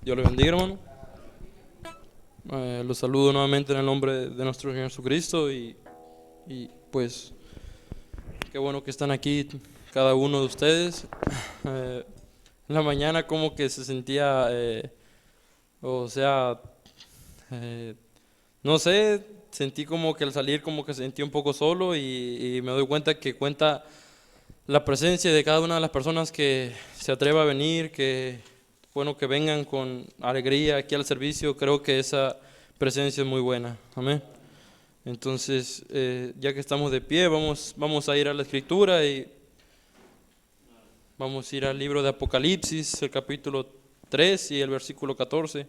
Dios le bendiga, hermano. Los saludo nuevamente en el nombre de nuestro Señor Jesucristo pues qué bueno que están aquí cada uno de ustedes. En la mañana como que se sentía, o sea, eh, no sé, sentí como que al salir como que sentí un poco solo y me doy cuenta que cuenta la presencia de cada una de las personas que se atreva a venir, que bueno que vengan con alegría aquí al servicio. Creo que esa presencia es muy buena. Amén. Entonces, ya que estamos de pie, vamos a ir a la Escritura y vamos a ir al libro de Apocalipsis, el capítulo 3 y el versículo 14.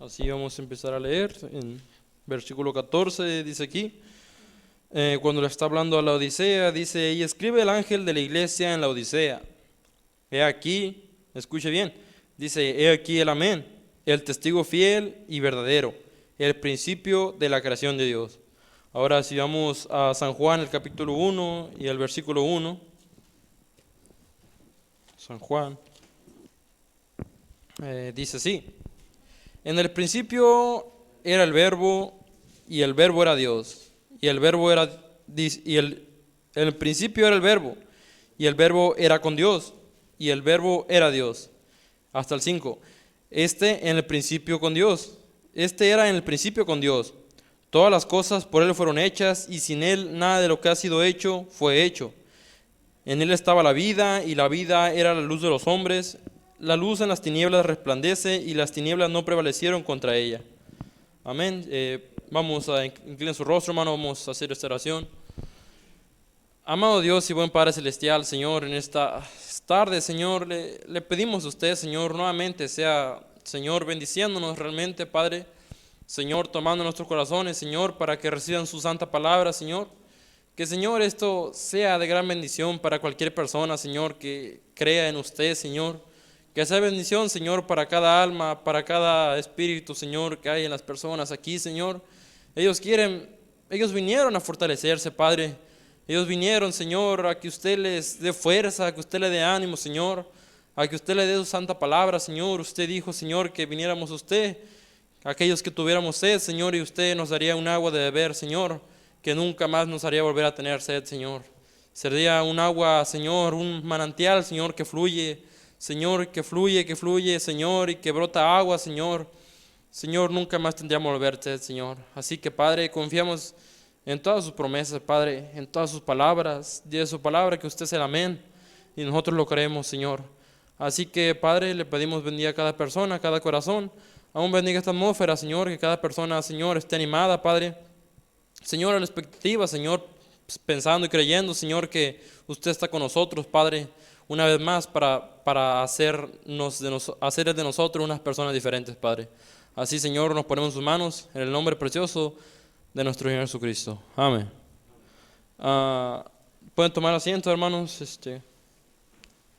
Así vamos a empezar a leer. En versículo 14 dice aquí, cuando le está hablando a la Odisea, dice: y escribe el ángel de la iglesia en la Odisea. He aquí, escuche bien, dice: he aquí el amén, el testigo fiel y verdadero, el principio de la creación de Dios. Ahora si vamos a San Juan, el capítulo 1 y el versículo 1. San Juan dice así: en el principio era el verbo, y el verbo era Dios, y el verbo era, en el principio era el verbo, y el verbo era con Dios, y el verbo era Dios. Hasta el 5. En el principio con Dios. Era en el principio con Dios. Todas las cosas por Él fueron hechas, y sin Él nada de lo que ha sido hecho fue hecho. En Él estaba la vida, y la vida era la luz de los hombres. La luz en las tinieblas resplandece, y las tinieblas no prevalecieron contra ella. Amén. Vamos a inclinar su rostro, hermano, vamos a hacer esta oración. Amado Dios y buen Padre Celestial, Señor, en esta tarde, Señor, le pedimos a usted, Señor, nuevamente sea, Señor, bendiciéndonos realmente, Padre, Señor, tomando nuestros corazones, Señor, para que reciban su santa palabra, Señor. Que, Señor, esto sea de gran bendición para cualquier persona, Señor, que crea en usted, Señor. Que sea bendición, Señor, para cada alma, para cada espíritu, Señor, que hay en las personas aquí, Señor. Ellos vinieron a fortalecerse, Padre. Ellos vinieron, Señor, a que usted les dé fuerza, a que usted le dé ánimo, Señor, a que usted le dé su santa palabra, Señor. Usted dijo, Señor, que viniéramos a usted, aquellos que tuviéramos sed, Señor, y usted nos daría un agua de beber, Señor, que nunca más nos haría volver a tener sed, Señor. Sería un agua, Señor, un manantial, Señor, que fluye, Señor, que fluye, Señor, y que brota agua, Señor. Señor, nunca más tendríamos volver sed, Señor. Así que, Padre, confiamos en todas sus promesas, Padre, en todas sus palabras, de su palabra que usted es el amén, y nosotros lo creemos, Señor. Así que, Padre, le pedimos bendiga a cada persona, a cada corazón, aún bendiga esta atmósfera, Señor, que cada persona, Señor, esté animada, Padre, Señor, a la expectativa, Señor, pensando y creyendo, Señor, que usted está con nosotros, Padre, una vez más para hacer de nosotros unas personas diferentes, Padre. Así, Señor, nos ponemos en sus manos, en el nombre precioso de nuestro Señor Jesucristo. Amén. Pueden tomar asiento, hermanos.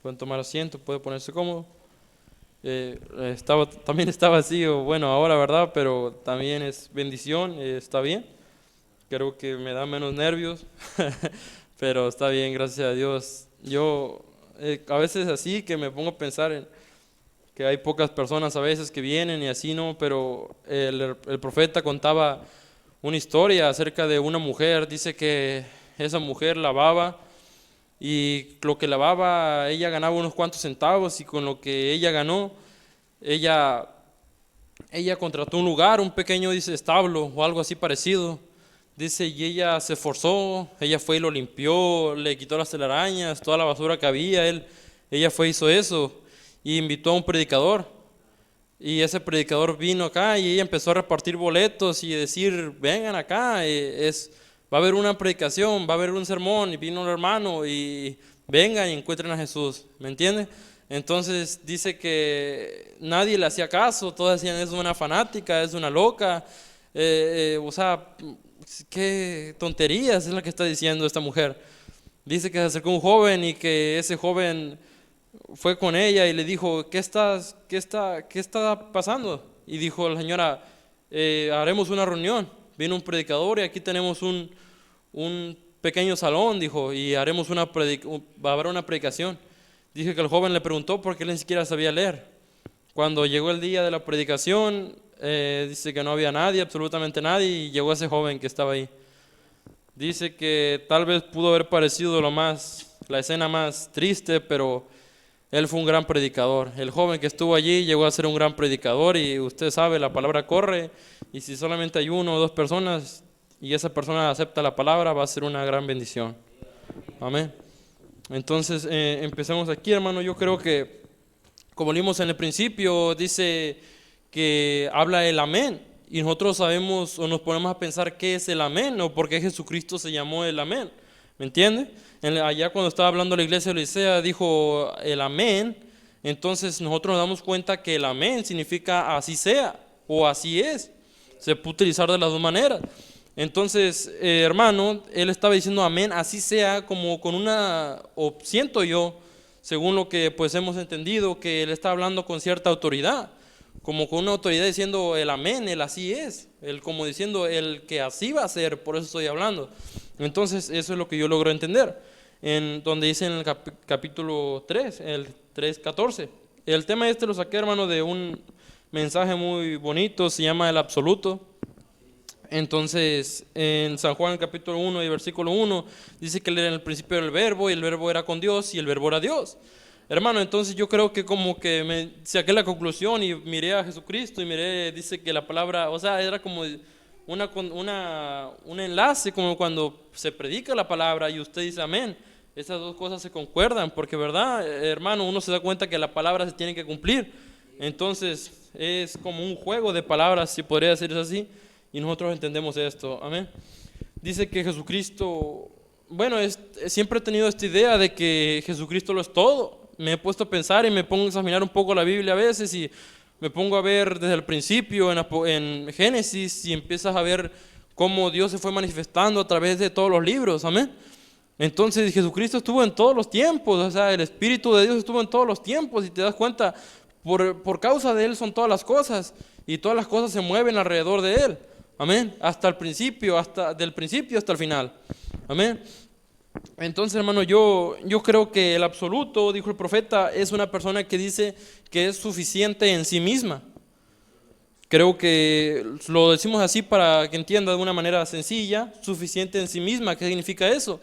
Pueden tomar asiento, puede ponerse cómodo. También está vacío, bueno, ahora, ¿verdad? Pero también es bendición, está bien. Creo que me da menos nervios, pero está bien, gracias a Dios. Yo a veces así que me pongo a pensar en que hay pocas personas a veces que vienen y así, ¿no? Pero el profeta contaba una historia acerca de una mujer. Dice que esa mujer lavaba, y lo que lavaba ella ganaba unos cuantos centavos, y con lo que ella ganó, ella contrató un lugar, un pequeño, dice, establo o algo así parecido. Dice, y ella se esforzó, ella fue y lo limpió, le quitó las telarañas, toda la basura que había. Ella fue y hizo eso, y invitó a un predicador. Y ese predicador vino acá, y ella empezó a repartir boletos y decir: vengan acá, va a haber una predicación, va a haber un sermón, y vino un hermano, y vengan y encuentren a Jesús. ¿Me entiende? Entonces dice que nadie le hacía caso, todos decían: es una fanática, es una loca, o sea, qué tonterías es la que está diciendo esta mujer. Dice que se acercó un joven, y que ese joven fue con ella y le dijo, ¿qué está pasando? Y dijo la señora, haremos una reunión. Vino un predicador y aquí tenemos un pequeño salón, dijo, y haremos va a haber una predicación. Dije que el joven le preguntó porque él ni siquiera sabía leer. Cuando llegó el día de la predicación, dice que no había nadie, absolutamente nadie, y llegó ese joven que estaba ahí. Dice que tal vez pudo haber parecido la escena más triste, pero él fue un gran predicador. El joven que estuvo allí llegó a ser un gran predicador y usted sabe, la palabra corre y si solamente hay 1 o 2 personas y esa persona acepta la palabra, va a ser una gran bendición. Amén. Entonces, empecemos aquí, hermano. Yo creo que, como vimos en el principio, dice que habla el amén y nosotros sabemos o nos ponemos a pensar qué es el amén o por qué Jesucristo se llamó el amén. ¿Me entiende? Allá cuando estaba hablando la iglesia de Licea dijo el amén, entonces nosotros nos damos cuenta que el amén significa así sea o así es. Se puede utilizar de las dos maneras. Entonces, hermano, él estaba diciendo amén, así sea, como con o siento yo, según lo que pues hemos entendido, que él está hablando con cierta autoridad, como con una autoridad diciendo el amén, el así es, el como diciendo el que así va a ser, por eso estoy hablando. Entonces, eso es lo que yo logro entender, en donde dice en el capítulo 3, el 3:14. El tema lo saqué, hermano, de un mensaje muy bonito, se llama el absoluto. Entonces, en San Juan capítulo 1 y versículo 1, dice que él era en el principio del verbo, y el verbo era con Dios, y el verbo era Dios. Hermano, entonces yo creo que como que me saqué la conclusión y miré a Jesucristo y dice que la palabra, o sea, era como un enlace, como cuando se predica la palabra y usted dice amén. Esas dos cosas se concuerdan, porque verdad, hermano, uno se da cuenta que la palabra se tiene que cumplir. Entonces, es como un juego de palabras, si podría decirse así. Y nosotros entendemos esto, amén. Dice que Jesucristo, bueno, siempre he tenido esta idea de que Jesucristo lo es todo. Me he puesto a pensar y me pongo a examinar un poco la Biblia a veces y me pongo a ver desde el principio en Génesis y empiezas a ver cómo Dios se fue manifestando a través de todos los libros, amén. Entonces Jesucristo estuvo en todos los tiempos, o sea, el Espíritu de Dios estuvo en todos los tiempos y te das cuenta, por causa de Él son todas las cosas y todas las cosas se mueven alrededor de Él. Amén, hasta el principio, del principio hasta el final. Amén. Entonces, hermano, yo creo que el absoluto, dijo el profeta, es una persona que dice que es suficiente en sí misma. Creo que lo decimos así para que entienda de una manera sencilla, suficiente en sí misma. ¿Qué significa eso?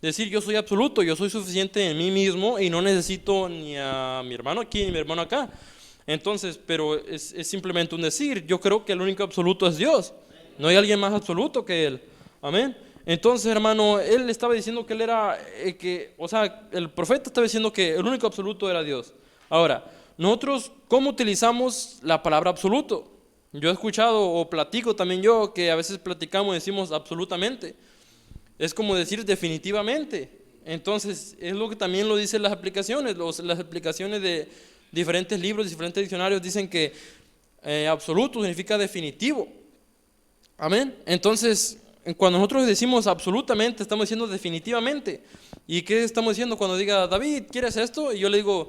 Decir yo soy absoluto, yo soy suficiente en mí mismo y no necesito ni a mi hermano aquí ni a mi hermano acá. Entonces, pero es simplemente un decir. Yo creo que el único absoluto es Dios. No hay alguien más absoluto que Él. Amén. Entonces, hermano, él estaba diciendo que él era, el profeta estaba diciendo que el único absoluto era Dios. Ahora, nosotros, ¿cómo utilizamos la palabra absoluto? Yo he escuchado o platico también yo que a veces platicamos y decimos absolutamente. Es como decir definitivamente. Entonces, es lo que también lo dicen las aplicaciones. Las aplicaciones de diferentes libros, diferentes diccionarios dicen que absoluto significa definitivo. Amén. Entonces, cuando nosotros decimos absolutamente, estamos diciendo definitivamente. ¿Y qué estamos diciendo cuando diga, David, ¿quieres esto? Y yo le digo,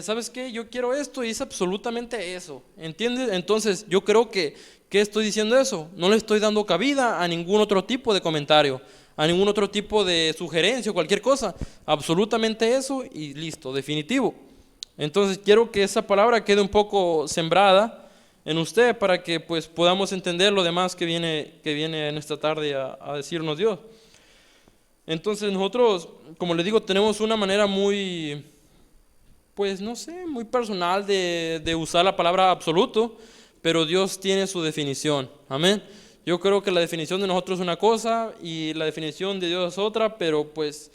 ¿sabes qué? Yo quiero esto y es absolutamente eso. ¿Entiendes? Entonces, yo creo que, ¿qué estoy diciendo eso? No le estoy dando cabida a ningún otro tipo de comentario, a ningún otro tipo de sugerencia o cualquier cosa. Absolutamente eso y listo, definitivo. Entonces, quiero que esa palabra quede un poco sembrada en usted para que pues podamos entender lo demás que viene en esta tarde a decirnos Dios. Entonces nosotros, como les digo, tenemos una manera muy, pues no sé, muy personal de usar la palabra absoluto, pero Dios tiene su definición, amén. Yo creo que la definición de nosotros es una cosa y la definición de Dios es otra, pero pues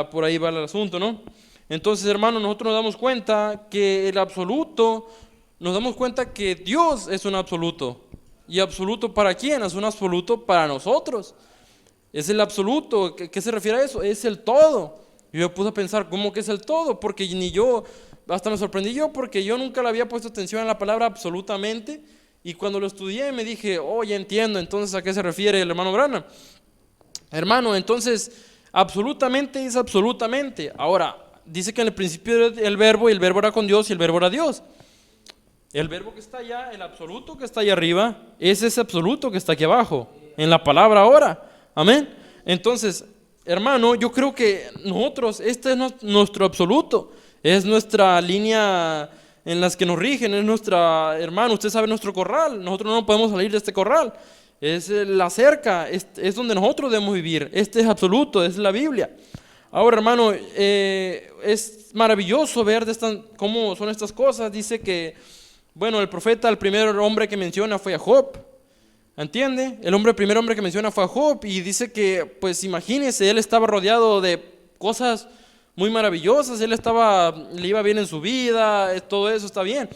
por ahí va el asunto, ¿no? Entonces, hermanos, nosotros nos damos cuenta que el absoluto, nos damos cuenta que Dios es un absoluto. ¿Y absoluto para quién? Es un absoluto para nosotros. Es el absoluto. ¿Qué se refiere a eso? Es el todo. Yo me puse a pensar, ¿cómo que es el todo? Porque ni yo, hasta me sorprendí yo, porque yo nunca le había puesto atención a la palabra absolutamente. Y cuando lo estudié me dije, oh, ya entiendo, entonces ¿a qué se refiere el hermano Branham? Hermano, entonces, absolutamente es absolutamente. Ahora, dice que en el principio era el verbo, y el verbo era con Dios, y el verbo era Dios. El verbo que está allá, el absoluto que está allá arriba, es ese absoluto que está aquí abajo, en la palabra ahora. Amén. Entonces, hermano, yo creo que nosotros, este es nuestro absoluto, es nuestra línea en las que nos rigen, es nuestra, hermano, usted sabe, nuestro corral. Nosotros no podemos salir de este corral. Es la cerca, es donde nosotros debemos vivir. Este es absoluto, es la Biblia. Ahora, hermano, es maravilloso ver cómo son estas cosas. Dice que, bueno, el profeta, el primer hombre que menciona fue a Job. ¿Entiende? Primer hombre que menciona fue a Job, y dice que, pues imagínese, él estaba rodeado de cosas muy maravillosas, le iba bien en su vida, todo eso está bien.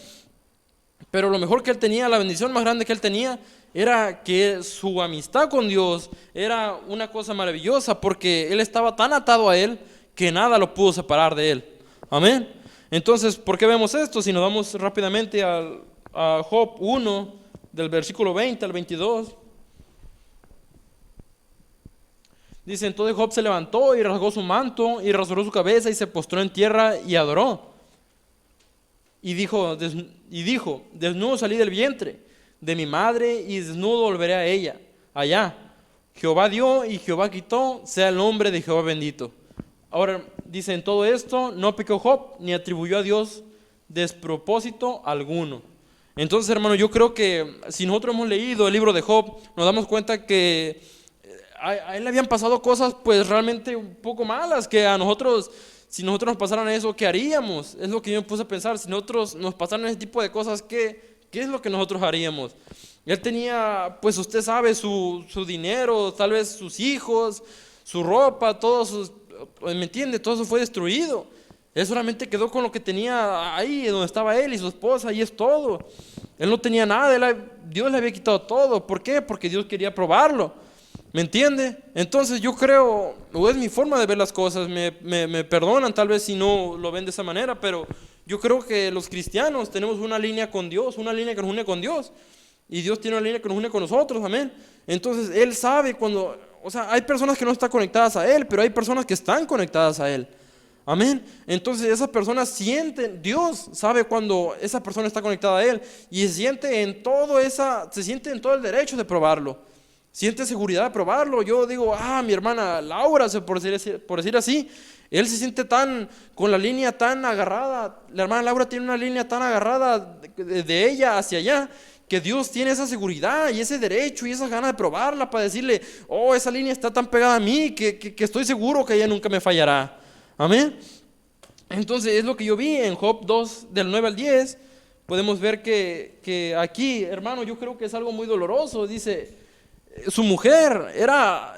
Pero lo mejor que él tenía, la bendición más grande que él tenía, era que su amistad con Dios era una cosa maravillosa, porque él estaba tan atado a él que nada lo pudo separar de él. Amén. Entonces, ¿por qué vemos esto? Si nos vamos rápidamente a Job 1, del versículo 20 al 22. Dice: entonces Job se levantó y rasgó su manto y rasuró su cabeza y se postró en tierra y adoró. Y dijo, desnudo salí del vientre de mi madre y desnudo volveré a ella, allá. Jehová dio y Jehová quitó, sea el nombre de Jehová bendito. Ahora dice: en todo esto no pecó Job ni atribuyó a Dios despropósito alguno. Entonces, hermano, yo creo que si nosotros hemos leído el libro de Job, nos damos cuenta que a él le habían pasado cosas pues realmente un poco malas, que a nosotros, si nosotros nos pasaran eso, ¿qué haríamos? Es lo que yo me puse a pensar. Si nosotros nos pasaran ese tipo de cosas, ¿qué es lo que nosotros haríamos? Él tenía, pues usted sabe, su dinero, tal vez sus hijos, su ropa, ¿me entiende? Todo eso fue destruido. Él solamente quedó con lo que tenía ahí, donde estaba él y su esposa, y es todo. Él no tenía nada, Dios le había quitado todo. ¿Por qué? Porque Dios quería probarlo. ¿Me entiende? Entonces yo creo, o es mi forma de ver las cosas, me perdonan tal vez si no lo ven de esa manera, pero yo creo que los cristianos tenemos una línea con Dios, una línea que nos une con Dios, y Dios tiene una línea que nos une con nosotros, amén. Entonces Él sabe hay personas que no están conectadas a Él, pero hay personas que están conectadas a Él. Amén. Entonces esas personas sienten, Dios sabe cuando esa persona está conectada a Él, y se siente en todo el derecho de probarlo. Siente seguridad de probarlo. Yo digo, mi hermana Laura, por decir así, él se siente con la línea tan agarrada. La hermana Laura tiene una línea tan agarrada de ella hacia allá, que Dios tiene esa seguridad y ese derecho y esa gana de probarla para decirle: esa línea está tan pegada a mí que estoy seguro que ella nunca me fallará. Amén. Entonces es lo que yo vi en Job 2, del 9 al 10. Podemos ver que aquí, hermano, yo creo que es algo muy doloroso. Dice, su mujer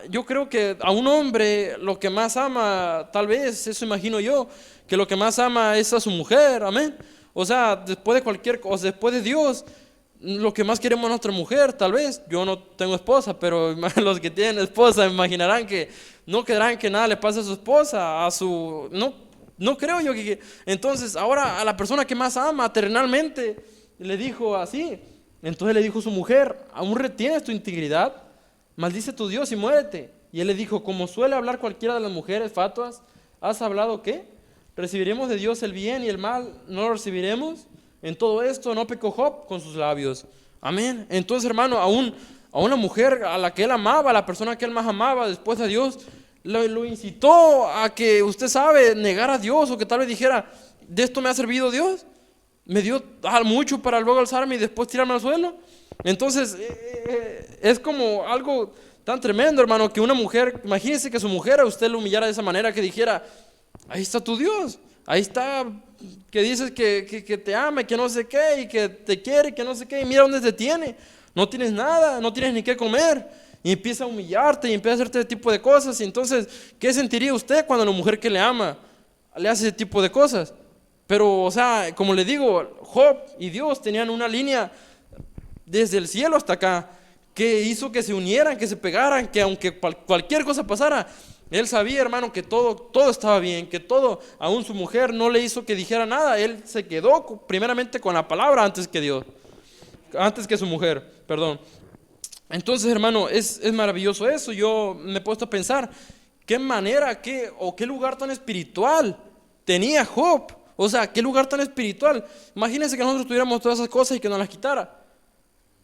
yo creo que a un hombre lo que más ama, tal vez, eso imagino yo, que lo que más ama es a su mujer. Amén. O sea, después de cualquier cosa, después de Dios, lo que más queremos a nuestra mujer, tal vez. Yo no tengo esposa, pero los que tienen esposa imaginarán que no querrán que nada le pase a su esposa, no creo yo que. Entonces, ahora a la persona que más ama terrenalmente, le dijo así. Entonces le dijo su mujer: ¿aún retienes tu integridad? Maldice a tu Dios y muérete. Y él le dijo: como suele hablar cualquiera de las mujeres fatuas, ¿has hablado qué? ¿Recibiremos de Dios el bien y el mal no lo recibiremos? En todo esto no pecó Job con sus labios. Amén. Entonces, hermano, a una mujer a la que él amaba, a la persona que él más amaba después de Dios, lo incitó a que, usted sabe, negara a Dios, o que tal vez dijera: ¿de esto me ha servido Dios? ¿Me dio mucho para luego alzarme y después tirarme al suelo? Entonces, es como algo tan tremendo, hermano, que una mujer, imagínese que su mujer a usted lo humillara de esa manera, que dijera: ahí está tu Dios, ahí está, que dices que te ama y que no sé qué, y que te quiere y que no sé qué, y mira dónde te tiene, no tienes nada, no tienes ni qué comer, y empieza a humillarte y empieza a hacerte ese tipo de cosas. Y entonces, ¿qué sentiría usted cuando la mujer que le ama le hace ese tipo de cosas? Pero, o sea, como le digo, Job y Dios tenían una línea desde el cielo hasta acá, que hizo que se unieran, que se pegaran, que aunque cualquier cosa pasara, él sabía, hermano, que todo estaba bien, que todo, aún su mujer no le hizo que dijera nada. Él se quedó primeramente con la palabra antes que su mujer, perdón. Entonces, hermano, es maravilloso eso. Yo me he puesto a pensar, qué manera, qué lugar tan espiritual tenía Job. O sea, qué lugar tan espiritual. Imagínense que nosotros tuviéramos todas esas cosas y que nos las quitara.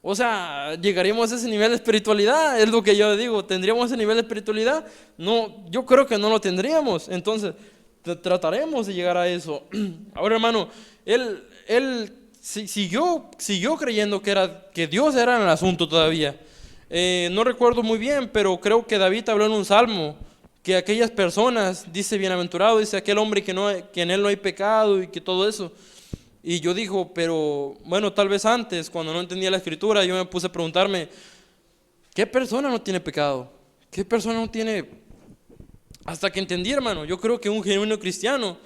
O sea, llegaríamos a ese nivel de espiritualidad, es lo que yo digo. ¿Tendríamos ese nivel de espiritualidad? No, yo creo que no lo tendríamos. Entonces, trataremos de llegar a eso. Ahora, hermano, él siguió creyendo que Dios era en el asunto todavía. No recuerdo muy bien, pero creo que David habló en un salmo que aquellas personas, dice bienaventurado, dice aquel hombre que en él no hay pecado y que todo eso. Y yo digo, pero bueno, tal vez antes, cuando no entendía la escritura, yo me puse a preguntarme, ¿qué persona no tiene pecado? ¿Qué persona no tiene? Hasta que entendí, hermano, yo creo que un genuino cristiano,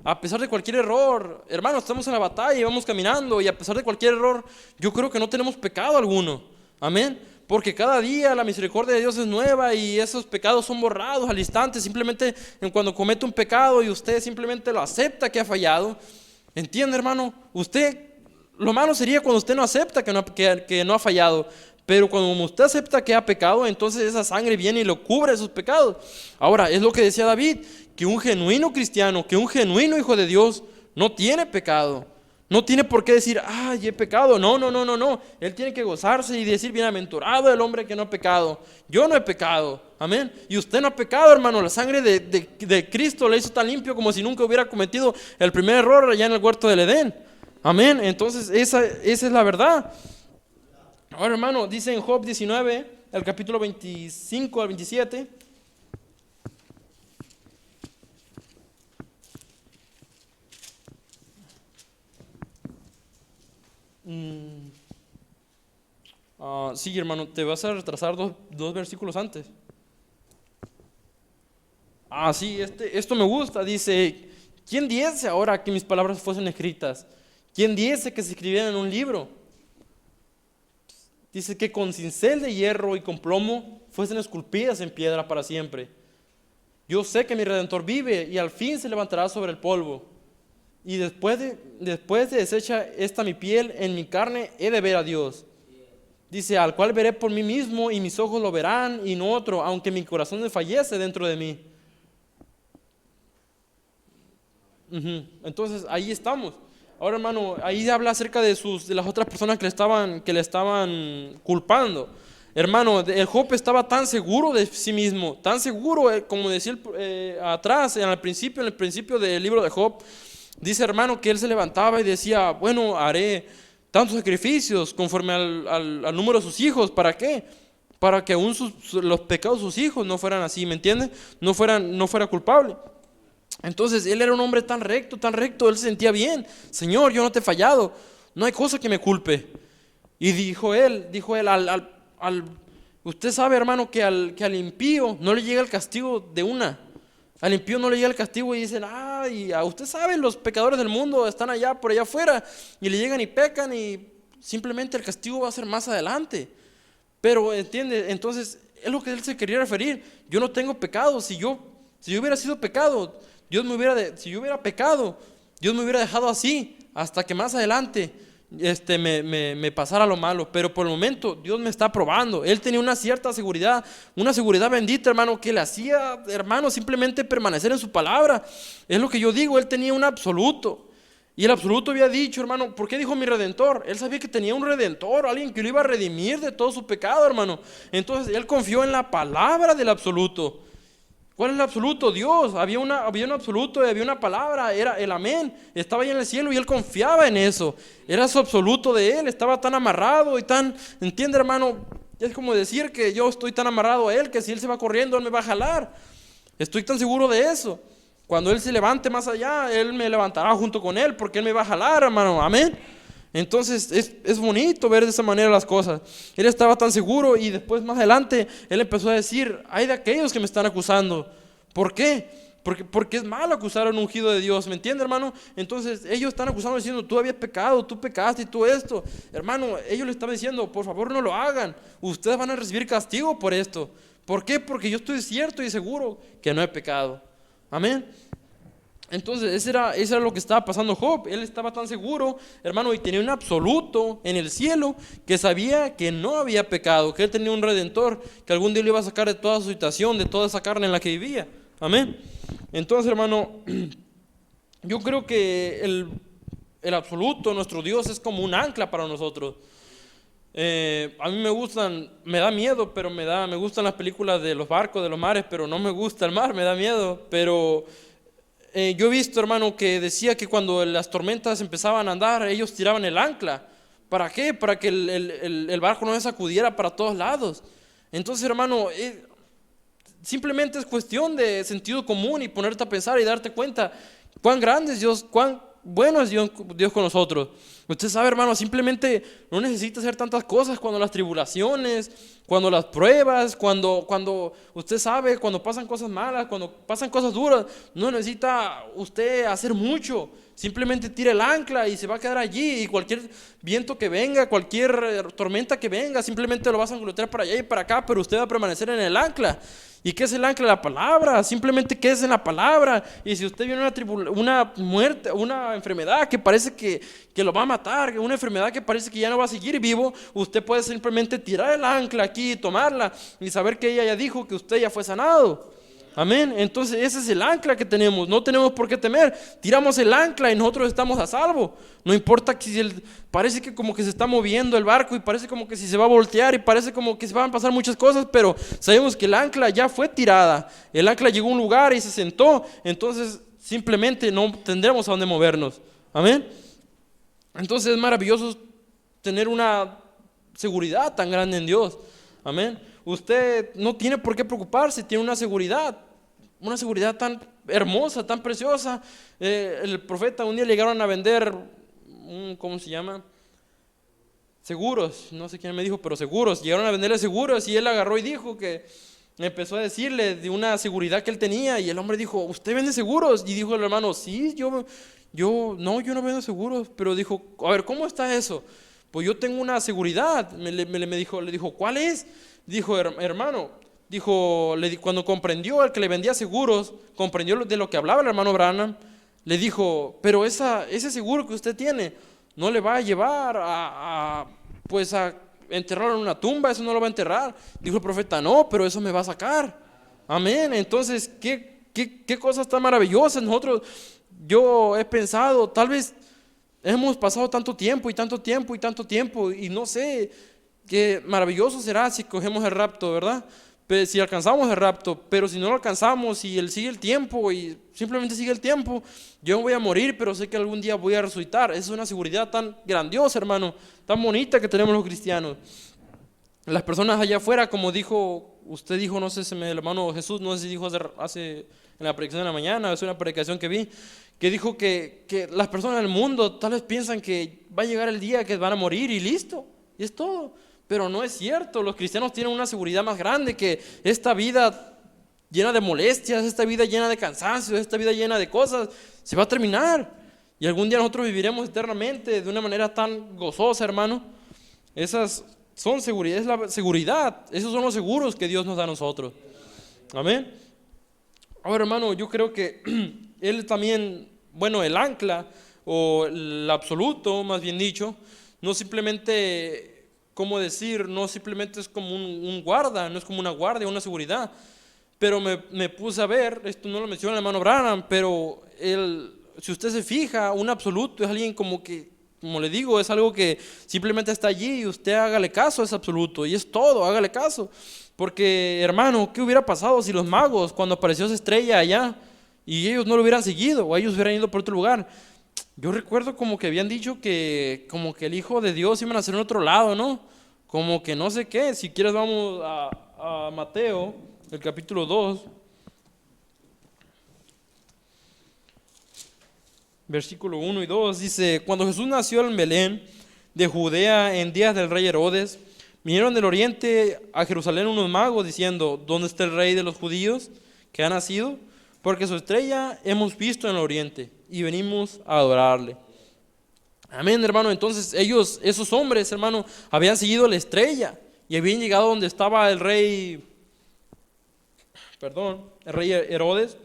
a pesar de cualquier error, hermano, estamos en la batalla y vamos caminando, y a pesar de cualquier error, yo creo que no tenemos pecado alguno. Amén. Porque cada día la misericordia de Dios es nueva y esos pecados son borrados al instante, simplemente en cuando comete un pecado y usted simplemente lo acepta que ha fallado. ¿Entiende, hermano? Lo malo sería cuando usted no acepta que no ha fallado. Pero cuando usted acepta que ha pecado, entonces esa sangre viene y lo cubre esos pecados. Ahora, es lo que decía David, que un genuino cristiano, que un genuino hijo de Dios no tiene pecado. No tiene por qué decir, ay, he pecado. No. Él tiene que gozarse y decir, bienaventurado el hombre que no ha pecado. Yo no he pecado. Amén. Y usted no ha pecado, hermano. La sangre de Cristo le hizo tan limpio como si nunca hubiera cometido el primer error allá en el huerto del Edén. Amén. Entonces, esa es la verdad. Ahora, hermano, dice en Job 19, el capítulo 25 al 27. Sí, hermano, te vas a retrasar dos versículos antes. Sí, esto me gusta. Dice, ¿quién diese ahora que mis palabras fuesen escritas? ¿Quién diese que se escribieran en un libro? Dice que con cincel de hierro y con plomo fuesen esculpidas en piedra para siempre. Yo sé que mi Redentor vive y al fin se levantará sobre el polvo. Y después de deshecha esta mi piel, en mi carne he de ver a Dios. Dice, al cual veré por mí mismo y mis ojos lo verán y no otro, aunque mi corazón desfallece dentro de mí. Entonces, ahí estamos. Ahora, hermano, ahí habla acerca de las otras personas que le estaban culpando. Hermano, el Job estaba tan seguro de sí mismo, tan seguro, como decía atrás, en el principio del libro de Job, dice, hermano, que él se levantaba y decía, bueno, haré tantos sacrificios conforme al número de sus hijos. ¿Para qué? Para que aún los pecados de sus hijos no fueran así, ¿me entiendes? No fuera culpable. Entonces, él era un hombre tan recto, él se sentía bien. Señor, yo no te he fallado, no hay cosa que me culpe. Y dijo él, usted sabe, hermano, que al impío no le llega el castigo de una. Al impío no le llega el castigo y dicen, y usted sabe, los pecadores del mundo están por allá afuera, y le llegan y pecan y simplemente el castigo va a ser más adelante. Pero, ¿entiende? Entonces, es lo que él se quería referir. Yo no tengo pecado. Si yo hubiera sido pecado, si yo hubiera pecado, Dios me hubiera dejado así hasta que más adelante me pasara lo malo. Pero por el momento Dios me está probando. Él tenía una cierta seguridad, una seguridad bendita, hermano, que le hacía, hermano, simplemente permanecer en su palabra. Es lo que yo digo, él tenía un absoluto. Y el absoluto había dicho, hermano, ¿por qué dijo mi Redentor? Él sabía que tenía un Redentor, alguien que lo iba a redimir de todo su pecado, hermano. Entonces él confió en la palabra del absoluto. ¿Cuál es el absoluto? Dios. Había un absoluto, había una palabra, era el amén. Estaba ahí en el cielo y él confiaba en eso. Era su absoluto de él, estaba tan amarrado y ¿entiende, hermano? Es como decir que yo estoy tan amarrado a él que si él se va corriendo, él me va a jalar. Estoy tan seguro de eso. Cuando él se levante más allá, él me levantará junto con él porque él me va a jalar, hermano. Amén. Entonces es bonito ver de esa manera las cosas. Él estaba tan seguro y después más adelante él empezó a decir, hay de aquellos que me están acusando. ¿Por qué? Porque es malo acusar a un ungido de Dios, ¿me entiende, hermano? Entonces ellos están acusando diciendo, tú habías pecado, tú pecaste y tú esto. Hermano, ellos le estaban diciendo, por favor no lo hagan, ustedes van a recibir castigo por esto. ¿Por qué? Porque yo estoy cierto y seguro que no he pecado. Amén. Entonces, eso era lo que estaba pasando Job. Él estaba tan seguro, hermano, y tenía un absoluto en el cielo que sabía que no había pecado, que él tenía un Redentor, que algún día lo iba a sacar de toda su situación, de toda esa carne en la que vivía. Amén. Entonces, hermano, Yo creo que el absoluto, nuestro Dios, es como un ancla para nosotros. A mí me da miedo, pero me gustan las películas de los barcos, de los mares, pero no me gusta el mar, me da miedo. Pero yo he visto, hermano, que decía que cuando las tormentas empezaban a andar, ellos tiraban el ancla. ¿Para qué? Para que el barco no se sacudiera para todos lados. Entonces, hermano, simplemente es cuestión de sentido común y ponerte a pensar y darte cuenta cuán grande es Dios, cuán bueno es Dios con nosotros. Usted sabe, hermano, simplemente no necesita hacer tantas cosas cuando las tribulaciones, cuando las pruebas, cuando usted sabe, cuando pasan cosas malas, cuando pasan cosas duras, no necesita usted hacer mucho. Simplemente tira el ancla y se va a quedar allí, y cualquier viento que venga, cualquier tormenta que venga, simplemente lo vas a angolotear para allá y para acá, pero usted va a permanecer en el ancla. ¿Y qué es el ancla? La palabra. Simplemente quédese en la palabra. Y si usted viene una muerte, una enfermedad que parece que lo va a matar, una enfermedad que parece que ya no va a seguir vivo, usted puede simplemente tirar el ancla aquí, tomarla y saber que ella ya dijo que usted ya fue sanado. Amén. Entonces ese es el ancla que tenemos. No tenemos por qué temer. Tiramos el ancla y nosotros estamos a salvo. No importa si parece que como que se está moviendo el barco y parece como que si se va a voltear y parece como que se van a pasar muchas cosas, pero sabemos que el ancla ya fue tirada. El ancla llegó a un lugar y se sentó. Entonces simplemente no tendremos a dónde movernos. Amén. Entonces es maravilloso tener una seguridad tan grande en Dios. Amén. Usted no tiene por qué preocuparse, tiene una seguridad tan hermosa, tan preciosa. El profeta un día le llegaron a vender, ¿cómo se llama? Seguros, no sé quién me dijo, pero seguros. Llegaron a venderle seguros y él agarró y dijo que empezó a decirle de una seguridad que él tenía, y el hombre dijo, ¿usted vende seguros? Y dijo el hermano, sí, yo no vendo seguros. Pero dijo, a ver, ¿cómo está eso? Pues yo tengo una seguridad. Le dijo, ¿cuál es? Dijo, hermano, cuando comprendió el que le vendía seguros, comprendió de lo que hablaba el hermano Branham, le dijo, pero ese seguro que usted tiene no le va a llevar a enterrarlo en una tumba, eso no lo va a enterrar. Dijo el profeta, no, pero eso me va a sacar. Amén. Entonces, qué cosas tan maravillosas. Yo he pensado, tal vez hemos pasado tanto tiempo y no sé qué maravilloso será si cogemos el rapto, ¿verdad? Si alcanzamos el rapto, pero si no lo alcanzamos y sigue el tiempo y simplemente sigue el tiempo, yo me voy a morir, pero sé que algún día voy a resucitar. Esa es una seguridad tan grandiosa, hermano, tan bonita que tenemos los cristianos. Las personas allá afuera, como usted dijo, no sé si el hermano Jesús, no sé si dijo hace en la predicación de la mañana, es una predicación que vi, que dijo que las personas del mundo tal vez piensan que va a llegar el día que van a morir y listo, y es todo. Pero no es cierto. Los cristianos tienen una seguridad más grande, que esta vida llena de molestias, esta vida llena de cansancio, esta vida llena de cosas, se va a terminar. Y algún día nosotros viviremos eternamente de una manera tan gozosa, hermano. Esas son seguridad, es la seguridad. Esos son los seguros que Dios nos da a nosotros. Amén. Ahora, hermano, yo creo que Él también, el ancla, o el absoluto, más bien dicho, no simplemente... ¿Cómo decir? No simplemente es como un guarda, no es como una guardia, una seguridad. Pero me puse a ver, esto no lo menciona el hermano Branham, pero si usted se fija, un absoluto es alguien como le digo, es algo que simplemente está allí y usted hágale caso a ese absoluto. Y es todo, hágale caso. Porque, hermano, ¿qué hubiera pasado si los magos, cuando apareció esa estrella allá, y ellos no lo hubieran seguido, o ellos hubieran ido por otro lugar? Yo recuerdo como que habían dicho que como que el Hijo de Dios iba a nacer en otro lado, ¿no? Como que no sé qué. Si quieres vamos a Mateo, el capítulo 2, versículo 1 y 2. Dice, cuando Jesús nació en Belén de Judea en días del rey Herodes, vinieron del oriente a Jerusalén unos magos diciendo, ¿dónde está el rey de los judíos que ha nacido? Porque su estrella hemos visto en el oriente y venimos a adorarle. Amén, hermano. Entonces esos hombres, hermano, habían seguido la estrella y habían llegado donde estaba el rey Herodes,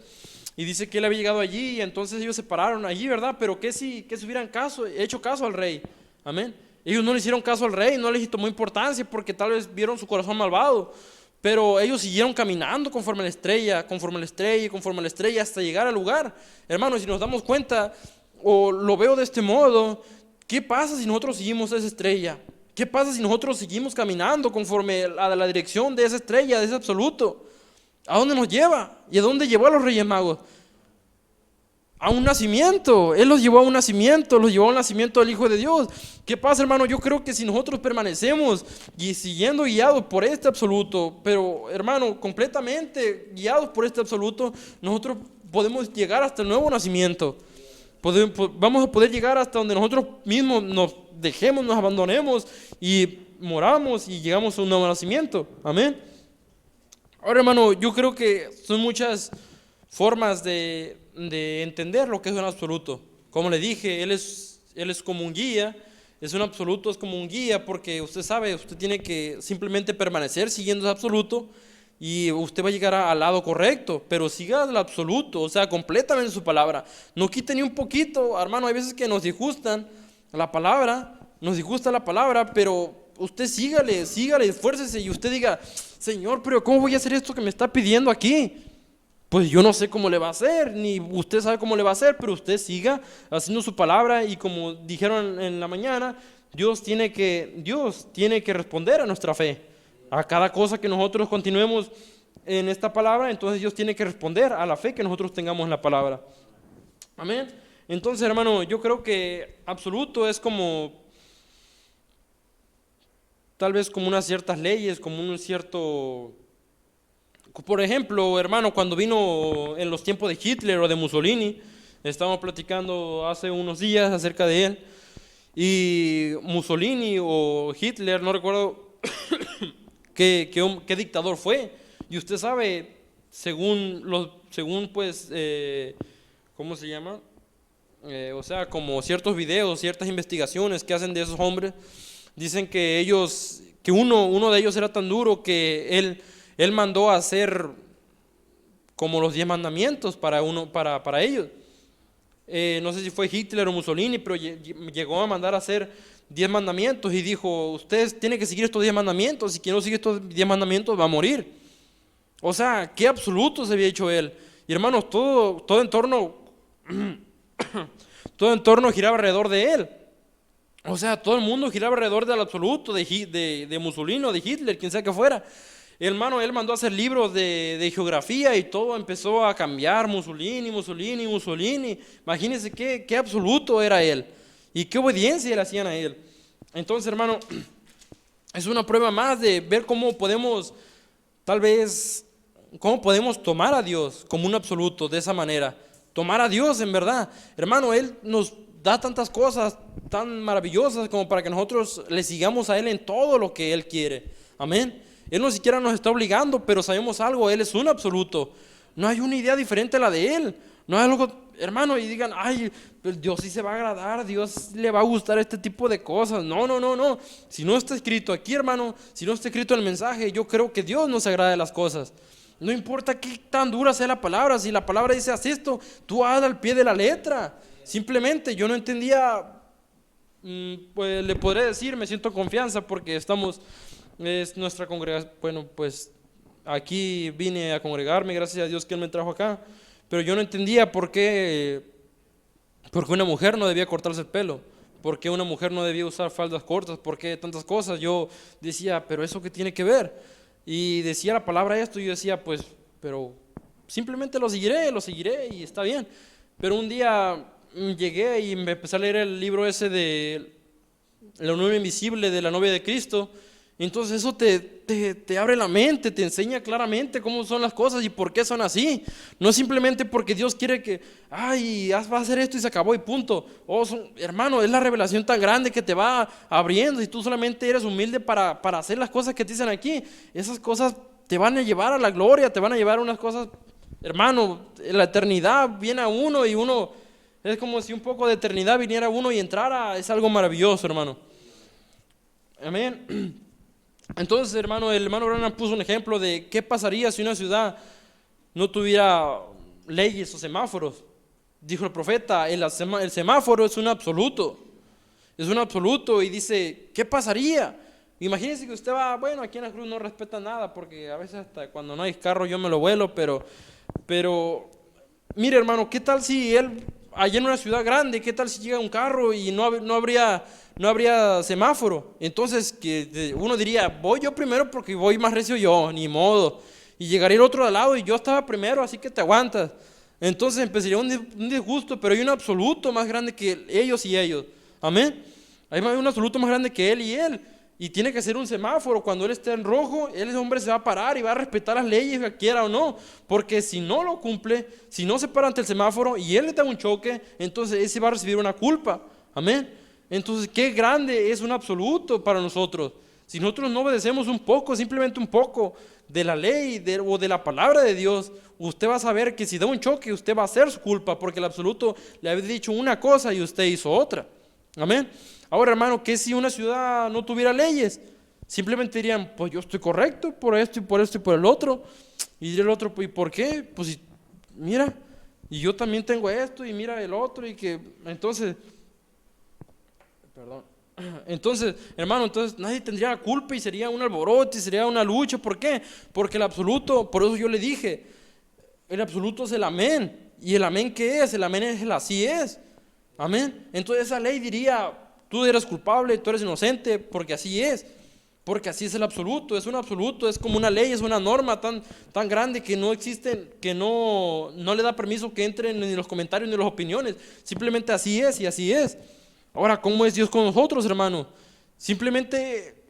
y dice que él había llegado allí, y entonces ellos se pararon allí, ¿verdad? Pero que si hubieran hecho caso al rey. Amén. Ellos no le hicieron caso al rey, no les tomó importancia porque tal vez vieron su corazón malvado. Pero ellos siguieron caminando conforme a la estrella, conforme a la estrella, conforme a la estrella, hasta llegar al lugar. Hermanos, si nos damos cuenta, o lo veo de este modo, ¿qué pasa si nosotros seguimos esa estrella? ¿Qué pasa si nosotros seguimos caminando conforme a la dirección de esa estrella, de ese absoluto? ¿A dónde nos lleva? ¿Y a dónde llevó a los Reyes Magos? A un nacimiento. Él los llevó a un nacimiento, los llevó al nacimiento del Hijo de Dios. ¿Qué pasa, hermano? Yo creo que si nosotros permanecemos y siguiendo guiados por este absoluto, pero hermano, completamente guiados por este absoluto, nosotros podemos llegar hasta el nuevo nacimiento. Vamos a poder llegar hasta donde nosotros mismos nos dejemos, nos abandonemos y moramos y llegamos a un nuevo nacimiento. Amén. Ahora, hermano, yo creo que son muchas formas de entender lo que es un absoluto. Como le dije, él es como un guía, es un absoluto, es como un guía, porque usted sabe, usted tiene que simplemente permanecer siguiendo ese absoluto y usted va a llegar al lado correcto, pero siga el absoluto, o sea, completamente su palabra. No quite ni un poquito, hermano. Hay veces que nos disgustan la palabra, nos disgusta la palabra, pero usted sígale, esfuércese y usted diga, Señor, pero ¿cómo voy a hacer esto que me está pidiendo aquí? Pues yo no sé cómo le va a hacer, ni usted sabe cómo le va a hacer, pero usted siga haciendo su palabra y como dijeron en la mañana, Dios tiene que responder a nuestra fe. A cada cosa que nosotros continuemos en esta palabra, entonces Dios tiene que responder a la fe que nosotros tengamos en la palabra. Amén. Entonces, hermano, yo creo que absoluto es como, tal vez como unas ciertas leyes, como un cierto... Por ejemplo, hermano, cuando vino en los tiempos de Hitler o de Mussolini, estábamos platicando hace unos días acerca de él, y Mussolini o Hitler, no recuerdo qué dictador fue, y usted sabe, según pues, ¿cómo se llama? O sea, como ciertos videos, ciertas investigaciones que hacen de esos hombres, dicen que uno de ellos era tan duro que él mandó a hacer como los 10 mandamientos para ellos. No sé si fue Hitler o Mussolini, pero llegó a mandar a hacer 10 mandamientos y dijo, ustedes tienen que seguir estos 10 mandamientos, y quien no sigue estos 10 mandamientos va a morir. O sea, qué absoluto se había hecho él. Y hermanos, todo entorno giraba alrededor de él. O sea, todo el mundo giraba alrededor del absoluto de Mussolini o de Hitler, quien sea que fuera. Hermano, él mandó a hacer libros de geografía y todo empezó a cambiar, Mussolini. Imagínense qué absoluto era él y qué obediencia le hacían a él. Entonces, hermano, es una prueba más de ver cómo podemos tomar a Dios como un absoluto de esa manera. Tomar a Dios en verdad. Hermano, Él nos da tantas cosas tan maravillosas como para que nosotros le sigamos a Él en todo lo que Él quiere. Amén. Él no siquiera nos está obligando, pero sabemos algo, Él es un absoluto. No hay una idea diferente a la de Él. No hay algo, hermano, y digan, ay, Dios sí se va a agradar, Dios le va a gustar este tipo de cosas. No. Si no está escrito aquí, hermano, si no está escrito en el mensaje, yo creo que Dios no se agrada de las cosas. No importa qué tan dura sea la palabra, si la palabra dice haz esto, tú haz al pie de la letra. Simplemente yo no entendía, pues le podré decir, me siento confianza porque es nuestra congregación, bueno, pues aquí vine a congregarme, gracias a Dios que Él me trajo acá, pero yo no entendía por qué una mujer no debía cortarse el pelo, por qué una mujer no debía usar faldas cortas, por qué tantas cosas. Yo decía, pero ¿eso qué tiene que ver? Y decía la palabra esto y yo decía, pues, pero simplemente lo seguiré y está bien. Pero un día llegué y me empecé a leer el libro ese de La unión invisible de la novia de Cristo. Entonces eso te abre la mente, te enseña claramente cómo son las cosas y por qué son así. No es simplemente porque Dios quiere que, ay, vas a hacer esto y se acabó y punto. Hermano, es la revelación tan grande que te va abriendo y tú solamente eres humilde para hacer las cosas que te dicen aquí. Esas cosas te van a llevar a la gloria, te van a llevar a unas cosas, hermano, la eternidad viene a uno y uno, es como si un poco de eternidad viniera a uno y entrara, es algo maravilloso, hermano. Amén. Entonces, hermano, el hermano Branham puso un ejemplo de qué pasaría si una ciudad no tuviera leyes o semáforos. Dijo el profeta, el semáforo es un absoluto y dice, ¿qué pasaría? Imagínense que usted va, bueno, aquí en la Cruz no respeta nada, porque a veces hasta cuando no hay carro yo me lo vuelo, pero mire, hermano, ¿qué tal si él, allá en una ciudad grande, qué tal si llega un carro y no habría semáforo? Entonces, uno diría, voy yo primero porque voy más recio yo, ni modo. Y llegaría el otro de al lado y yo estaba primero, así que te aguantas. Entonces empezaría un disgusto, pero hay un absoluto más grande que ellos y ellos. Amén. Hay un absoluto más grande que él y él. Y tiene que ser un semáforo. Cuando él esté en rojo, ese hombre se va a parar y va a respetar las leyes, quiera o no. Porque si no lo cumple, si no se para ante el semáforo y él le da un choque, entonces ese va a recibir una culpa. Amén. Entonces, qué grande es un absoluto para nosotros. Si nosotros no obedecemos un poco, simplemente un poco de la ley o de la palabra de Dios, usted va a saber que si da un choque, usted va a hacer su culpa, porque el absoluto le había dicho una cosa y usted hizo otra. Amén. Ahora, hermano, ¿qué si una ciudad no tuviera leyes? Simplemente dirían, pues yo estoy correcto por esto y por esto y por el otro. Y diría el otro, ¿y por qué? Pues mira, y yo también tengo esto y mira el otro y que entonces, perdón. Entonces, hermano, entonces nadie tendría la culpa y sería un alboroto y sería una lucha. ¿Por qué? Porque el absoluto, por eso yo le dije, el absoluto es el amén. ¿Y el amén qué es? El amén es el así es. Amén. Entonces esa ley diría, tú eres culpable, tú eres inocente, porque así es. Porque así es el absoluto, es un absoluto, es como una ley, es una norma tan grande que no existe, que no le da permiso que entren ni los comentarios ni las opiniones. Simplemente así es y así es. Ahora, ¿cómo es Dios con nosotros, hermano? Simplemente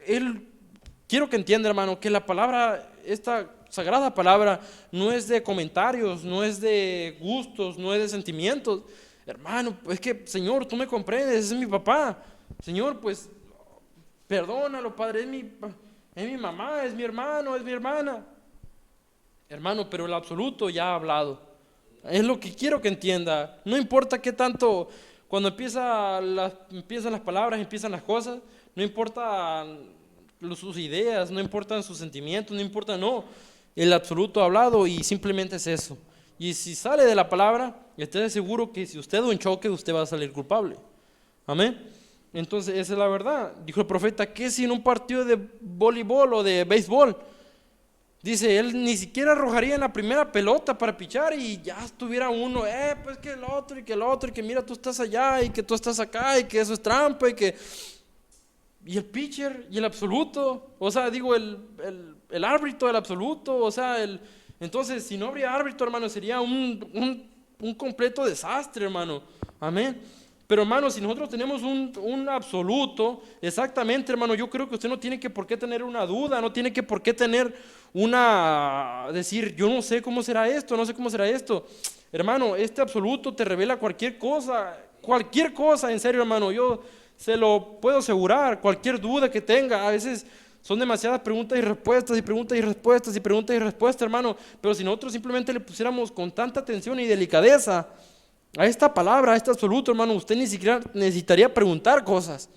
quiero que entienda, hermano, que la palabra, esta sagrada palabra, no es de comentarios, no es de gustos, no es de sentimientos. Hermano, es que, Señor, tú me comprendes, ese es mi papá. Señor, pues, perdónalo, Padre, es mi mamá, es mi hermano, es mi hermana. Hermano, pero el absoluto ya ha hablado. Es lo que quiero que entienda. No importa qué tanto, cuando empiezan las palabras, empiezan las cosas, no importa sus ideas, no importan sus sentimientos, no importa, no. El absoluto ha hablado y simplemente es eso. Y si sale de la palabra, esté seguro que si usted da un choque, usted va a salir culpable. Amén. Entonces, esa es la verdad. Dijo el profeta, ¿qué si en un partido de voleibol o de béisbol? Dice, él ni siquiera arrojaría en la primera pelota para pichar y ya estuviera uno, pues que el otro y que el otro y que mira tú estás allá y que tú estás acá y que eso es trampa y el pitcher y el absoluto, o sea, digo el árbitro del absoluto, o sea, entonces si no habría árbitro, hermano, sería un completo desastre, hermano. Amén. Pero, hermano, si nosotros tenemos un absoluto, exactamente, hermano, yo creo que usted no tiene que por qué tener una duda, no tiene que por qué tener decir, yo no sé cómo será esto, no sé cómo será esto. Hermano, este absoluto te revela cualquier cosa, en serio, hermano, yo se lo puedo asegurar, cualquier duda que tenga, a veces son demasiadas preguntas y respuestas y preguntas y respuestas y preguntas y respuestas, hermano, pero si nosotros simplemente le pusiéramos con tanta atención y delicadeza a esta palabra, a este absoluto, hermano, usted ni siquiera necesitaría preguntar cosas.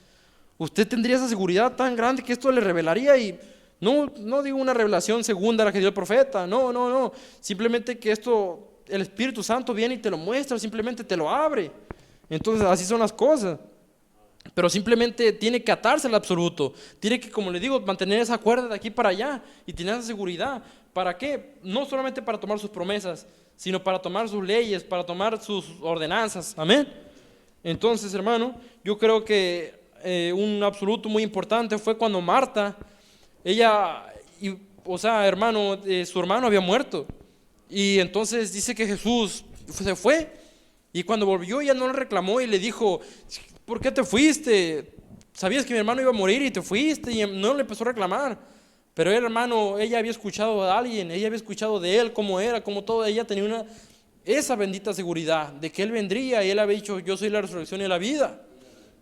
Usted tendría esa seguridad tan grande que esto le revelaría y no digo una revelación segunda a la que dio el profeta, no. Simplemente que esto, el Espíritu Santo viene y te lo muestra, simplemente te lo abre. Entonces, así son las cosas. Pero simplemente tiene que atarse al absoluto. Tiene que, como le digo, mantener esa cuerda de aquí para allá y tener esa seguridad. ¿Para qué? No solamente para tomar sus promesas, sino para tomar sus leyes, para tomar sus ordenanzas. Amén. Entonces, hermano, yo creo que un absoluto muy importante fue cuando Marta, hermano, su hermano había muerto. Y entonces dice que Jesús se fue. Y cuando volvió, ella no le reclamó y le dijo, ¿por qué te fuiste? Sabías que mi hermano iba a morir y te fuiste. Y no le empezó a reclamar. Pero el hermano, ella había escuchado a alguien, ella había escuchado de él, cómo era, cómo todo. Ella tenía esa bendita seguridad de que él vendría y él había dicho, yo soy la resurrección y la vida.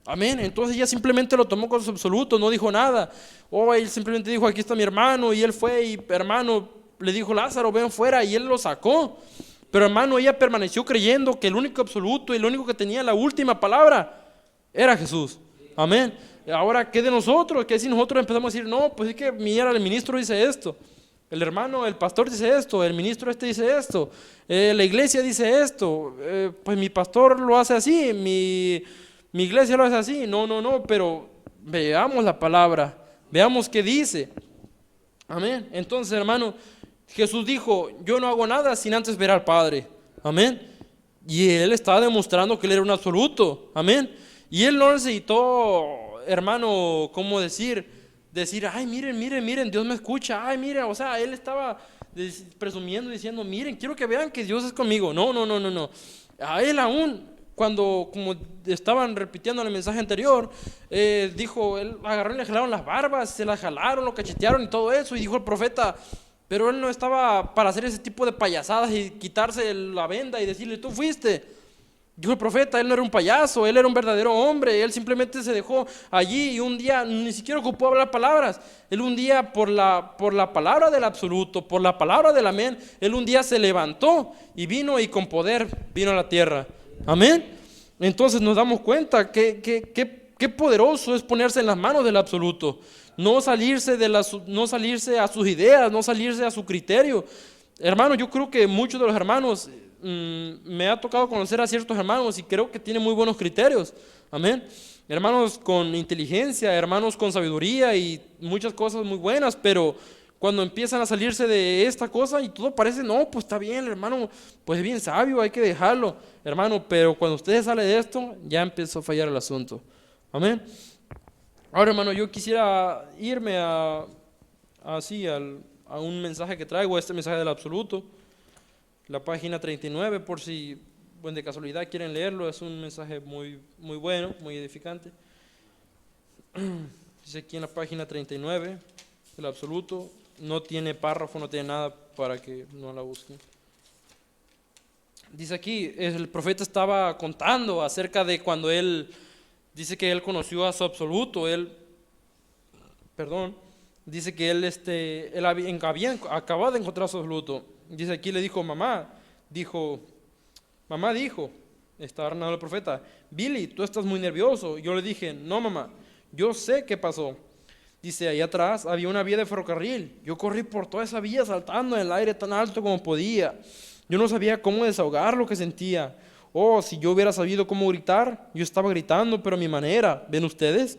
Amén. Entonces ella simplemente lo tomó con su absoluto, no dijo nada. Él simplemente dijo, aquí está mi hermano. Y él fue y, hermano, le dijo, Lázaro, ven fuera. Y él lo sacó. Pero, hermano, ella permaneció creyendo que el único absoluto y el único que tenía la última palabra era Jesús. Amén. Ahora, ¿qué de nosotros? ¿Qué si nosotros empezamos a decir, no, pues es que el ministro dice esto, el hermano, el pastor dice esto, el ministro dice esto, la iglesia dice esto, pues mi pastor lo hace así, mi iglesia lo hace así? No, pero veamos la palabra, Veamos qué dice. Amén. Entonces, hermano, Jesús dijo, yo no hago nada sin antes ver al Padre. Amén. Y Él estaba demostrando que Él era un absoluto. Amén. Y Él no necesitó, hermano, ¿cómo decir, ay, miren, Dios me escucha. Ay, miren, o sea, Él estaba presumiendo, diciendo, miren, quiero que vean que Dios es conmigo. No. A Él aún, cuando, como estaban repitiendo el mensaje anterior, dijo, Él agarró y le jalaron las barbas, se las jalaron, lo cachetearon y todo eso. Y dijo el profeta, pero Él no estaba para hacer ese tipo de payasadas y quitarse la venda y decirle, tú fuiste. Dijo el profeta, Él no era un payaso, Él era un verdadero hombre. Él simplemente se dejó allí y un día ni siquiera ocupó hablar palabras. Él un día por la palabra del absoluto, por la palabra del amén, Él un día se levantó y vino y con poder vino a la tierra. Amén. Entonces nos damos cuenta qué poderoso es ponerse en las manos del absoluto. No salirse a sus ideas, no salirse a su criterio. Hermano, yo creo que muchos de los hermanos, me ha tocado conocer a ciertos hermanos y creo que tienen muy buenos criterios. Amén. Hermanos con inteligencia, hermanos con sabiduría y muchas cosas muy buenas, pero cuando empiezan a salirse de esta cosa y todo parece, no, pues está bien, hermano, pues es bien sabio, hay que dejarlo, hermano, pero cuando usted sale de esto, ya empezó a fallar el asunto. Amén. Ahora, hermano, yo quisiera irme a un mensaje que traigo, este mensaje del absoluto, la página 39, por si, bueno, de casualidad quieren leerlo, es un mensaje muy, muy bueno, muy edificante. Dice aquí en la página 39, el absoluto, no tiene párrafo, no tiene nada para que no la busquen. Dice aquí, el profeta estaba contando acerca de cuando él, dice que él conoció a su absoluto, dice que él había acabado de encontrar a su absoluto. Dice aquí, le dijo, mamá dijo, estaba hablando el profeta, Billy, tú estás muy nervioso. Yo le dije, no mamá, yo sé qué pasó. Dice, ahí atrás había una vía de ferrocarril. Yo corrí por toda esa vía saltando en el aire tan alto como podía. Yo no sabía cómo desahogar lo que sentía. Oh, si yo hubiera sabido cómo gritar, yo estaba gritando, pero a mi manera. ¿Ven ustedes?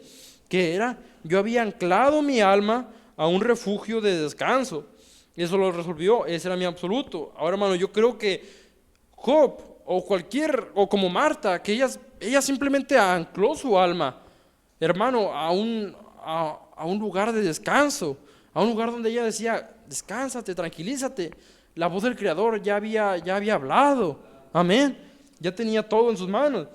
¿Qué era? Yo había anclado mi alma a un refugio de descanso. Eso lo resolvió, ese era mi absoluto. Ahora, hermano, yo creo que Job o como Marta, que ella simplemente ancló su alma, hermano, a un lugar de descanso, a un lugar donde ella decía, descánsate, tranquilízate. La voz del Creador ya había hablado. Amén. Ya tenía todo en sus manos.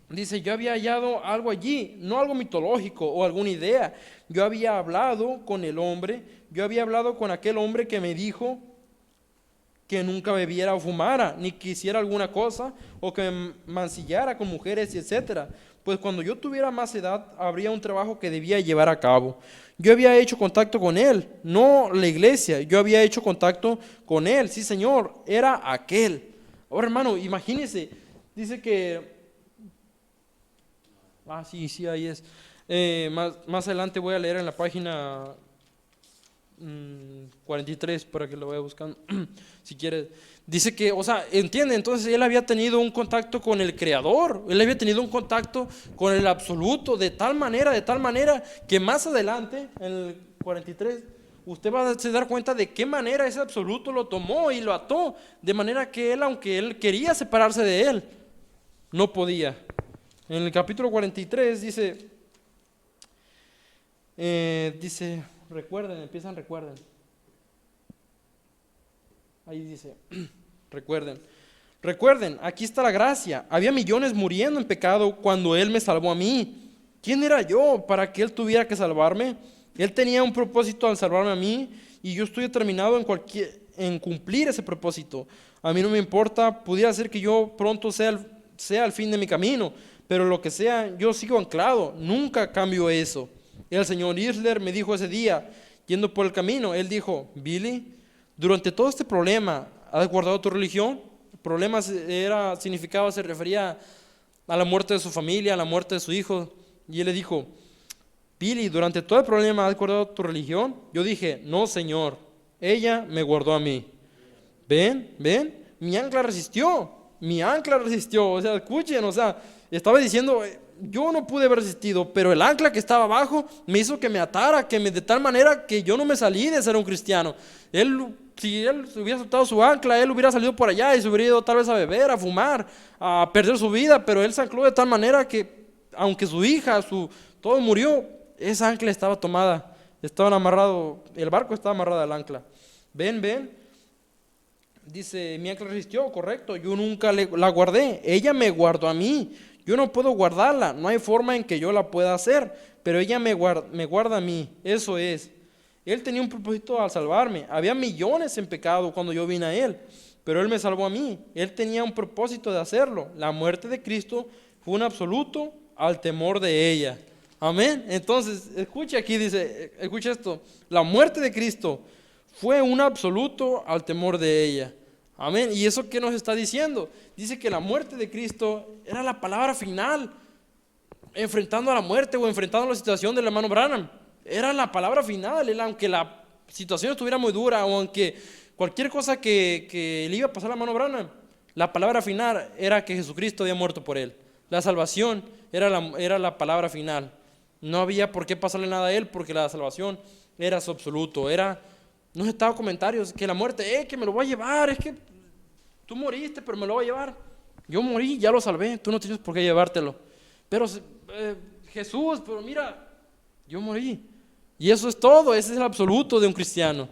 Dice, yo había hallado algo allí, no algo mitológico o alguna idea. Yo había hablado con el hombre, yo había hablado con aquel hombre que me dijo que nunca bebiera o fumara, ni quisiera alguna cosa, o que me mancillara con mujeres, y etcétera. Pues cuando yo tuviera más edad, habría un trabajo que debía llevar a cabo. Yo había hecho contacto con él, no la iglesia, yo había hecho contacto con él, sí señor, era aquel. Ahora hermano, imagínense, dice que... sí, ahí es. Más adelante voy a leer en la página 43 para que lo vaya buscando, si quieres. Dice que, o sea, entiende, entonces él había tenido un contacto con el Creador, él había tenido un contacto con el absoluto, de tal manera que más adelante, en el 43, usted va a dar cuenta de qué manera ese absoluto lo tomó y lo ató, de manera que él, aunque él quería separarse de él, no podía. En el capítulo 43 dice, recuerden. Ahí dice, recuerden, aquí está la gracia. Había millones muriendo en pecado cuando Él me salvó a mí. ¿Quién era yo para que Él tuviera que salvarme? Él tenía un propósito al salvarme a mí y yo estoy determinado en cumplir ese propósito. A mí no me importa, pudiera ser que yo pronto sea el fin de mi camino, pero lo que sea, yo sigo anclado, nunca cambio eso. El señor Isler me dijo ese día, yendo por el camino, él dijo, Billy, durante todo este problema, ¿has guardado tu religión? El problema se refería a la muerte de su familia, a la muerte de su hijo. Y él le dijo, Billy, durante todo el problema, ¿has guardado tu religión? Yo dije, no señor, ella me guardó a mí. ¿Ven? mi ancla resistió, o sea, escuchen, o sea, estaba diciendo, yo no pude haber resistido, pero el ancla que estaba abajo me hizo que me atara, de tal manera que yo no me salí de ser un cristiano. Si él hubiera soltado su ancla, él hubiera salido por allá y se hubiera ido tal vez a beber, a fumar, a perder su vida, pero él se ancló de tal manera que, aunque su hija, todo murió, esa ancla estaba tomada, estaban amarrado, el barco estaba amarrado al ancla. Ven, dice, mi ancla resistió, correcto, yo nunca la guardé, ella me guardó a mí, yo no puedo guardarla, no hay forma en que yo la pueda hacer, pero ella me guarda a mí, eso es. Él tenía un propósito al salvarme, había millones en pecado cuando yo vine a Él, pero Él me salvó a mí, Él tenía un propósito de hacerlo. La muerte de Cristo fue un absoluto al temor de ella. Amén. Entonces, escucha aquí, dice, escucha esto, la muerte de Cristo fue un absoluto al temor de ella. Amén. ¿Y eso qué nos está diciendo? Dice que la muerte de Cristo era la palabra final, enfrentando a la muerte o enfrentando a la situación del hermano Branham. Era la palabra final, aunque la situación estuviera muy dura o aunque cualquier cosa que le iba a pasar al hermano Branham, la palabra final era que Jesucristo había muerto por él. La salvación era la palabra final. No había por qué pasarle nada a él porque la salvación era su absoluto. No estaba comentarios que la muerte, que me lo voy a llevar, es que tú moriste, pero me lo voy a llevar. Yo morí, ya lo salvé, tú no tienes por qué llevártelo. Pero Jesús, pero mira, yo morí. Y eso es todo, ese es el absoluto de un cristiano.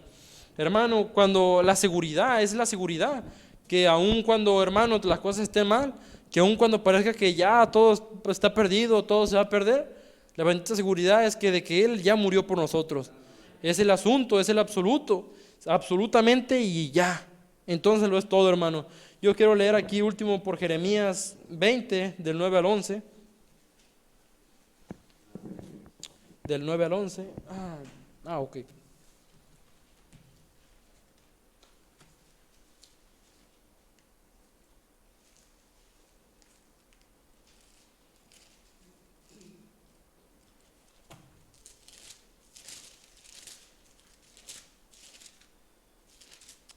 Hermano, cuando la seguridad, es la seguridad, que aun cuando, hermano, las cosas estén mal, que aun cuando parezca que ya todo está perdido, todo se va a perder, la bendita seguridad es que de que Él ya murió por nosotros. Es el asunto, es el absoluto, absolutamente y ya. Entonces lo es todo, hermano. Yo quiero leer aquí último por Jeremías 20, del 9 al 11. Del 9 al 11. Ok.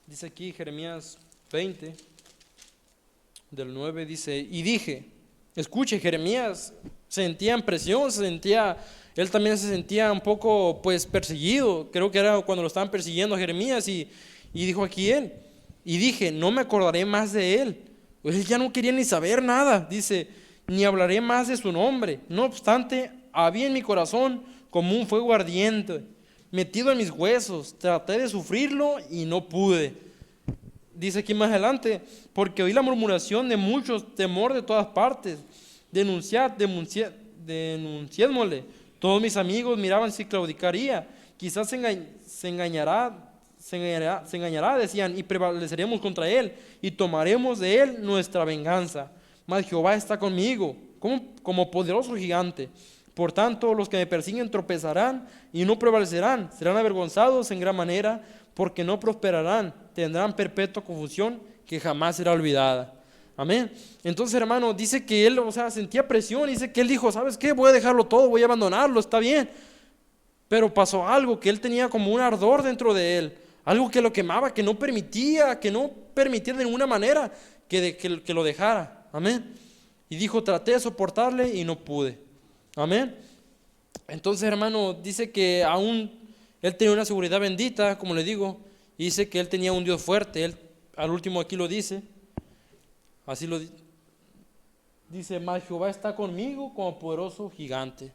Dice aquí Jeremías 20, del 9, dice, y dije, escuche, Jeremías sentía presión, él también se sentía un poco pues perseguido, creo que era cuando lo estaban persiguiendo a Jeremías y dijo aquí él, y dije, no me acordaré más de él, pues él ya no quería ni saber nada, dice, ni hablaré más de su nombre, no obstante, había en mi corazón como un fuego ardiente, metido en mis huesos, traté de sufrirlo y no pude. Dice aquí más adelante, porque oí la murmuración de muchos, temor de todas partes, denunciémosle. Todos mis amigos miraban si claudicaría, quizás se engañará, decían, y prevaleceremos contra él, y tomaremos de él nuestra venganza. Mas Jehová está conmigo, como poderoso gigante. Por tanto, los que me persiguen tropezarán y no prevalecerán, serán avergonzados en gran manera, porque no prosperarán, tendrán perpetua confusión que jamás será olvidada. Amén. Entonces, hermano, dice que él, sentía presión, dice que él dijo, ¿sabes qué? Voy a dejarlo todo, voy a abandonarlo, está bien. Pero pasó algo, que él tenía como un ardor dentro de él, algo que lo quemaba, que no permitía de ninguna manera que lo dejara. Amén. Y dijo, traté de soportarle y no pude. Amén. Entonces, hermano, dice que aún él tenía una seguridad bendita, como le digo, y dice que él tenía un Dios fuerte. Él, al último aquí lo dice, así lo dice, mas Jehová está conmigo como poderoso gigante.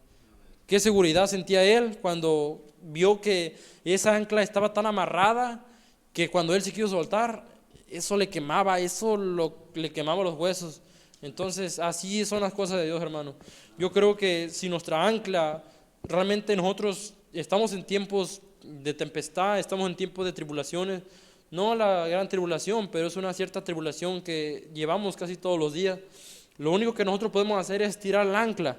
Qué seguridad sentía él cuando vio que esa ancla estaba tan amarrada que cuando él se quiso soltar, eso le quemaba, le quemaba los huesos. Entonces, así son las cosas de Dios, hermano. Yo creo que si nuestra ancla, realmente nosotros estamos en tiempos de tempestad, estamos en tiempos de tribulaciones, no la gran tribulación, pero es una cierta tribulación que llevamos casi todos los días. Lo único que nosotros podemos hacer es tirar el ancla,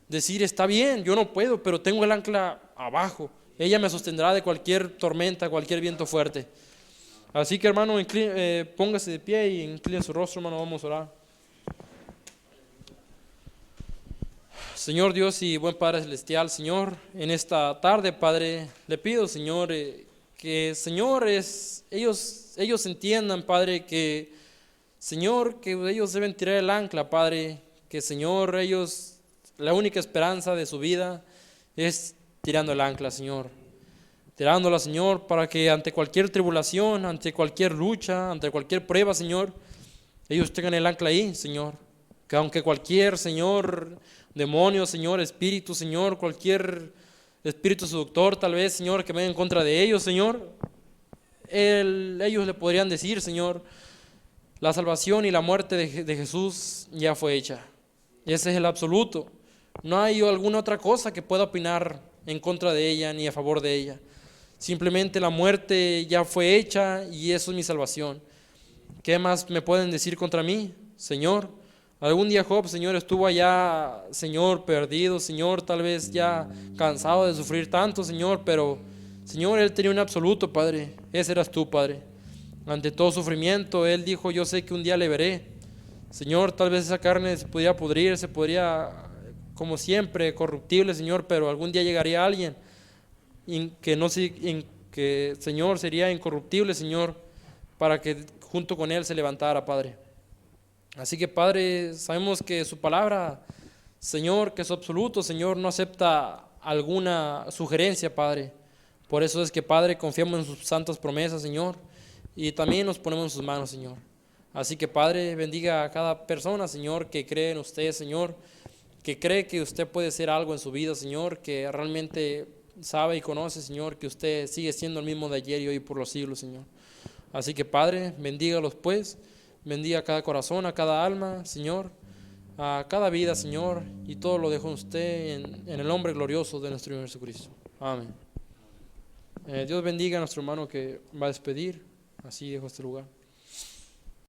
decir, está bien, yo no puedo, pero tengo el ancla abajo. Ella me sostendrá de cualquier tormenta, cualquier viento fuerte. Así que, hermano, póngase de pie y incline su rostro, hermano, vamos a orar. Señor Dios y buen Padre Celestial, Señor, en esta tarde, Padre, le pido, Señor, que, Señor, ellos entiendan, Padre, Señor, que ellos deben tirar el ancla, Padre, que, Señor, ellos la única esperanza de su vida es tirando el ancla, Señor. Tirándola, Señor, para que ante cualquier tribulación, ante cualquier lucha, ante cualquier prueba, Señor, ellos tengan el ancla ahí, Señor. Que aunque cualquier, Señor, demonio, Señor, espíritu, Señor, cualquier espíritu seductor, tal vez, Señor, que venga en contra de ellos, Señor, ellos le podrían decir, Señor, la salvación y la muerte de Jesús ya fue hecha. Ese es el absoluto. No hay alguna otra cosa que pueda opinar en contra de ella ni a favor de ella. Simplemente la muerte ya fue hecha y eso es mi salvación. ¿Qué más me pueden decir contra mí, Señor? Algún día Job, Señor, estuvo allá, Señor, perdido, Señor, tal vez ya cansado de sufrir tanto, Señor, pero, Señor, él tenía un absoluto, Padre. Ese eras tú, Padre. Ante todo sufrimiento, él dijo, yo sé que un día le veré. Señor, tal vez esa carne se podía pudrir, se podría, como siempre, corruptible, Señor, pero algún día llegaría alguien que, Señor, sería incorruptible, Señor, para que junto con él se levantara, Padre. Así que, Padre, sabemos que su palabra, Señor, que es absoluto, Señor, no acepta alguna sugerencia, Padre. Por eso es que, Padre, confiamos en sus santas promesas, Señor, y también nos ponemos en sus manos, Señor. Así que, Padre, bendiga a cada persona, Señor, que cree en usted, Señor, que cree que usted puede ser algo en su vida, Señor, que realmente sabe y conoce, Señor, que usted sigue siendo el mismo de ayer y hoy por los siglos, Señor. Así que, Padre, bendígalos pues, bendiga a cada corazón, a cada alma, Señor, a cada vida, Señor, y todo lo dejo en usted en el nombre glorioso de nuestro Señor Jesucristo. Amén. Dios bendiga a nuestro hermano que va a despedir. Así dejo este lugar.